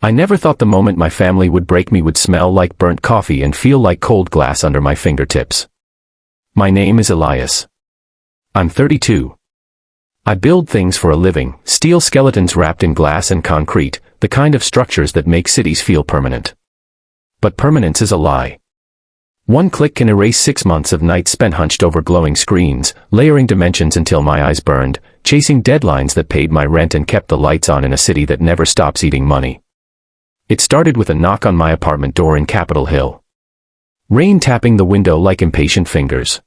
I never thought the moment my family would break me would smell like burnt coffee and feel like cold glass under my fingertips. My name is Elias. I'm 32. I build things for a living, steel skeletons wrapped in glass and concrete, the kind of structures that make cities feel permanent. But permanence is a lie. One click can erase 6 months of nights spent hunched over glowing screens, layering dimensions until my eyes burned, chasing deadlines that paid my rent and kept the lights on in a city that never stops eating money. It started with a knock on my apartment door in Capitol Hill. Rain tapping the window like impatient fingers.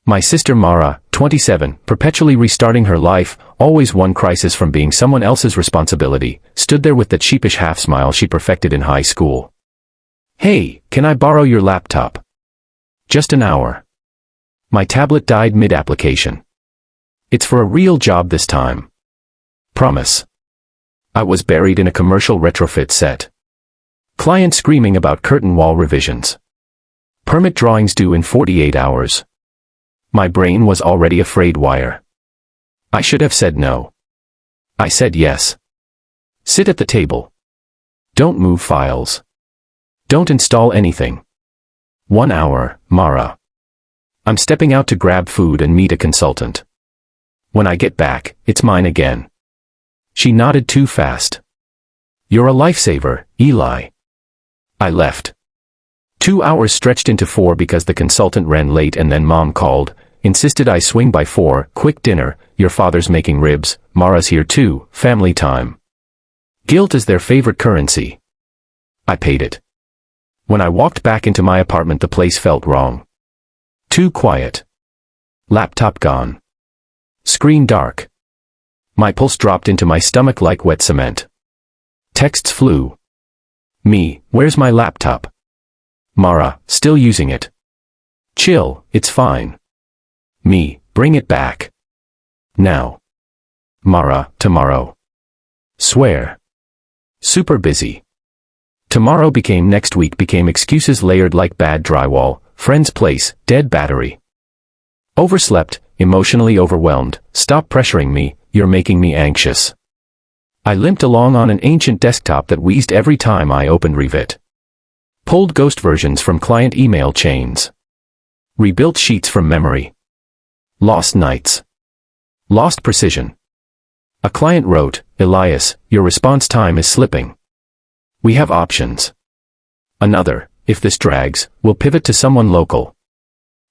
My sister Mara, 27, perpetually restarting her life, always one crisis from being someone else's responsibility, stood there with that sheepish half-smile she perfected in high school. "Hey, can I borrow your laptop? Just an hour." My tablet died mid-application. "It's for a real job this time. Promise." I was buried in a commercial retrofit set. Client screaming about curtain wall revisions. Permit drawings due in 48 hours. My brain was already a frayed wire. I should have said no. I said yes. Sit at the table. Don't move files. Don't install anything. 1 hour, Mara. I'm stepping out to grab food and meet a consultant. When I get back, it's mine again. She nodded too fast. "You're a lifesaver, Eli." I left. 2 hours stretched into 4 because the consultant ran late and then Mom called, insisted I swing by 4, quick dinner, your father's making ribs, Mara's here too, family time. Guilt is their favorite currency. I paid it. When I walked back into my apartment the place felt wrong. Too quiet. Laptop gone. Screen dark. My pulse dropped into my stomach like wet cement. Texts flew. Me, where's my laptop? Mara, still using it. Chill, it's fine. Me, bring it back. Now. Mara, tomorrow. Swear. Super busy. Tomorrow became next week became excuses layered like bad drywall, friend's place, dead battery. Overslept, emotionally overwhelmed, stop pressuring me, you're making me anxious. I limped along on an ancient desktop that wheezed every time I opened Revit. Pulled ghost versions from client email chains. Rebuilt sheets from memory. Lost nights. Lost precision. A client wrote, "Elias, your response time is slipping. We have options." Another, "If this drags, we'll pivot to someone local."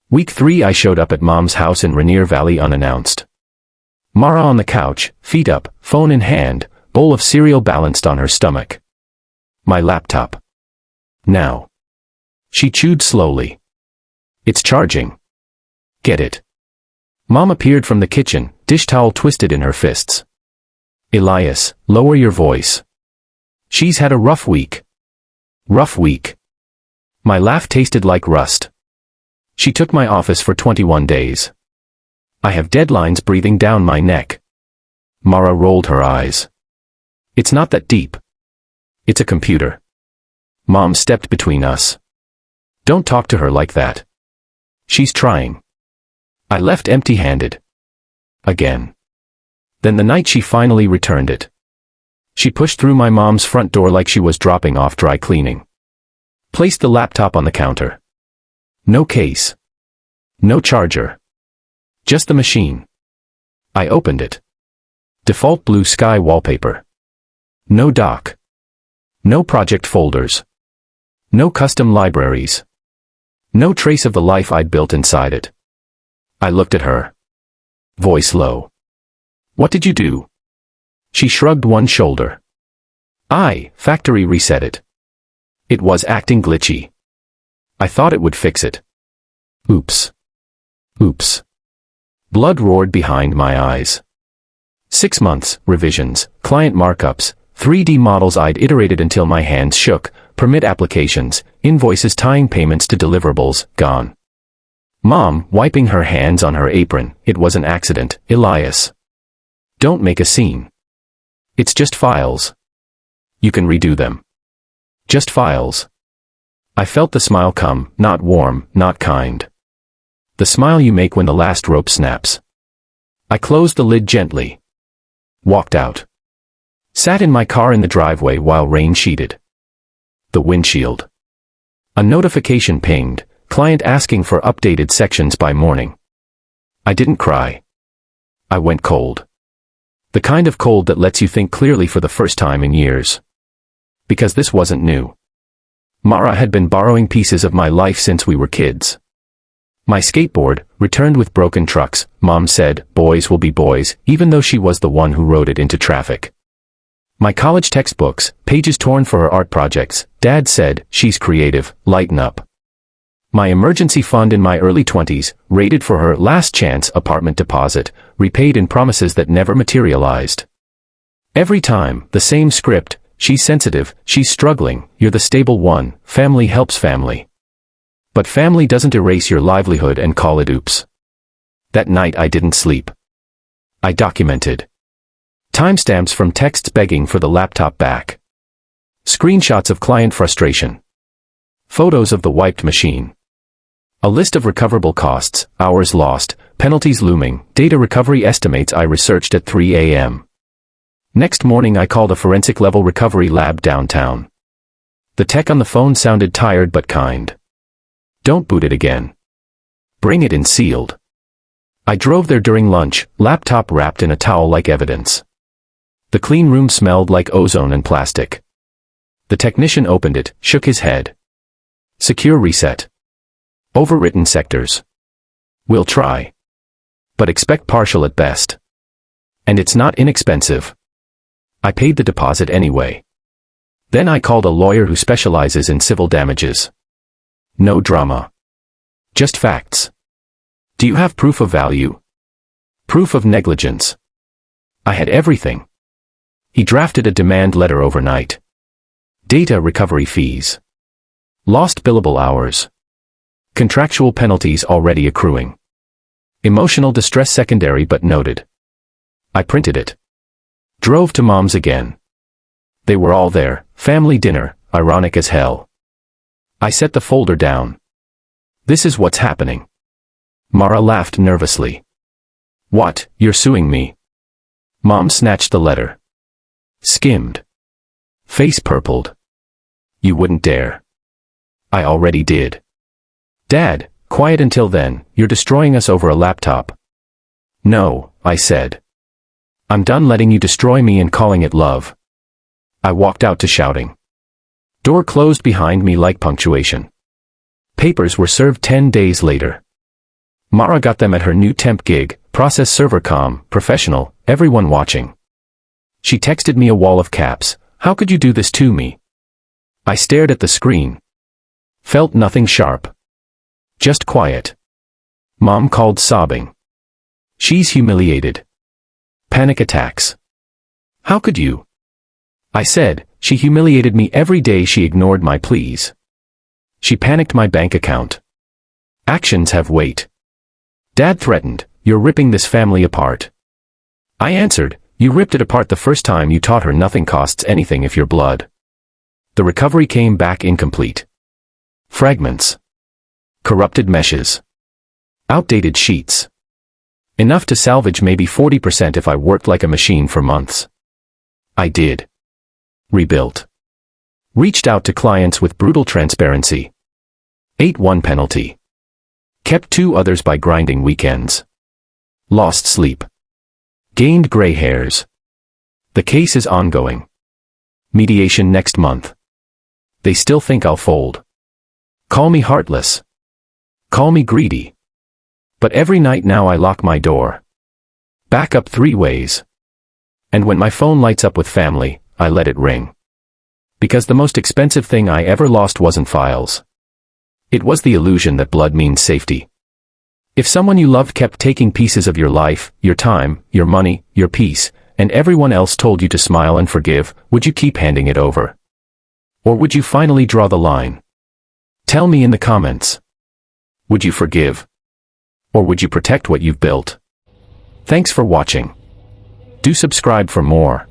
Week 3 I showed up at Mom's house in Rainier Valley unannounced. Mara on the couch, feet up, phone in hand, bowl of cereal balanced on her stomach. My laptop. Now. She chewed slowly. "It's charging." "Get it." Mom appeared from the kitchen, dish towel twisted in her fists. "Elias, lower your voice. She's had a rough week." Rough week. My laugh tasted like rust. She took my office for 21 days. I have deadlines breathing down my neck. Mara rolled her eyes. "It's not that deep. It's a computer." Mom stepped between us. "Don't talk to her like that. She's trying." I left empty-handed. Again. Then the night she finally returned it. She pushed through my mom's front door like she was dropping off dry cleaning. Placed the laptop on the counter. No case. No charger. Just the machine. I opened it. Default blue sky wallpaper. No dock. No project folders. No custom libraries. No trace of the life I'd built inside it. I looked at her. Voice low. "What did you do?" She shrugged one shoulder. "I, factory reset it. It was acting glitchy. I thought it would fix it. Oops. Oops." Blood roared behind my eyes. 6 months, revisions, client markups, 3D models I'd iterated until my hands shook, permit applications, invoices tying payments to deliverables, gone. Mom, wiping her hands on her apron, "It was an accident, Elias. Don't make a scene. It's just files. You can redo them. Just files." I felt the smile come, not warm, not kind. The smile you make when the last rope snaps. I closed the lid gently. Walked out. Sat in my car in the driveway while rain sheeted the windshield. A notification pinged, client asking for updated sections by morning. I didn't cry. I went cold. The kind of cold that lets you think clearly for the first time in years. Because this wasn't new. Mara had been borrowing pieces of my life since we were kids. My skateboard, returned with broken trucks, Mom said, boys will be boys, even though she was the one who rode it into traffic. My college textbooks, pages torn for her art projects, Dad said, she's creative, lighten up. My emergency fund in my early 20s, rated for her last chance apartment deposit, repaid in promises that never materialized. Every time, the same script, she's sensitive, she's struggling, you're the stable one, family helps family. But family doesn't erase your livelihood and call it oops. That night I didn't sleep. I documented. Timestamps from texts begging for the laptop back. Screenshots of client frustration. Photos of the wiped machine. A list of recoverable costs, hours lost, penalties looming, data recovery estimates I researched at 3 a.m. Next morning I called a forensic level recovery lab downtown. The tech on the phone sounded tired but kind. Don't boot it again. Bring it in sealed. I drove there during lunch, laptop wrapped in a towel like evidence. The clean room smelled like ozone and plastic. The technician opened it, shook his head. Secure reset. Overwritten sectors. We'll try. But expect partial at best. And it's not inexpensive. I paid the deposit anyway. Then I called a lawyer who specializes in civil damages. No drama. Just facts. Do you have proof of value? Proof of negligence? I had everything. He drafted a demand letter overnight. Data recovery fees. Lost billable hours. Contractual penalties already accruing. Emotional distress secondary but noted. I printed it. Drove to Mom's again. They were all there, family dinner, ironic as hell. I set the folder down. This is what's happening. Mara laughed nervously. What, you're suing me? Mom snatched the letter. Skimmed. Face purpled. You wouldn't dare. I already did. Dad, quiet until then, you're destroying us over a laptop. No, I said. I'm done letting you destroy me and calling it love. I walked out to shouting. Door closed behind me like punctuation. Papers were served 10 days later. Mara got them at her new temp gig, process server comm, professional, everyone watching. She texted me a wall of caps, how could you do this to me? I stared at the screen. Felt nothing sharp. Just quiet. Mom called sobbing. She's humiliated. Panic attacks. How could you? I said, she humiliated me every day. She ignored my pleas. She panicked my bank account. Actions have weight. Dad threatened, you're ripping this family apart. I answered, you ripped it apart the first time you taught her nothing costs anything if you're blood. The recovery came back incomplete. Fragments. Corrupted meshes. Outdated sheets. Enough to salvage maybe 40% if I worked like a machine for months. I did. Rebuilt. Reached out to clients with brutal transparency. Ate one penalty. Kept 2 others by grinding weekends. Lost sleep. Gained gray hairs. The case is ongoing. Mediation next month. They still think I'll fold. Call me heartless. Call me greedy. But every night now I lock my door. Back up 3 ways. And when my phone lights up with family, I let it ring. Because the most expensive thing I ever lost wasn't files. It was the illusion that blood means safety. If someone you loved kept taking pieces of your life, your time, your money, your peace, and everyone else told you to smile and forgive, would you keep handing it over? Or would you finally draw the line? Tell me in the comments. Would you forgive? Or would you protect what you've built? Thanks for watching. Do subscribe for more.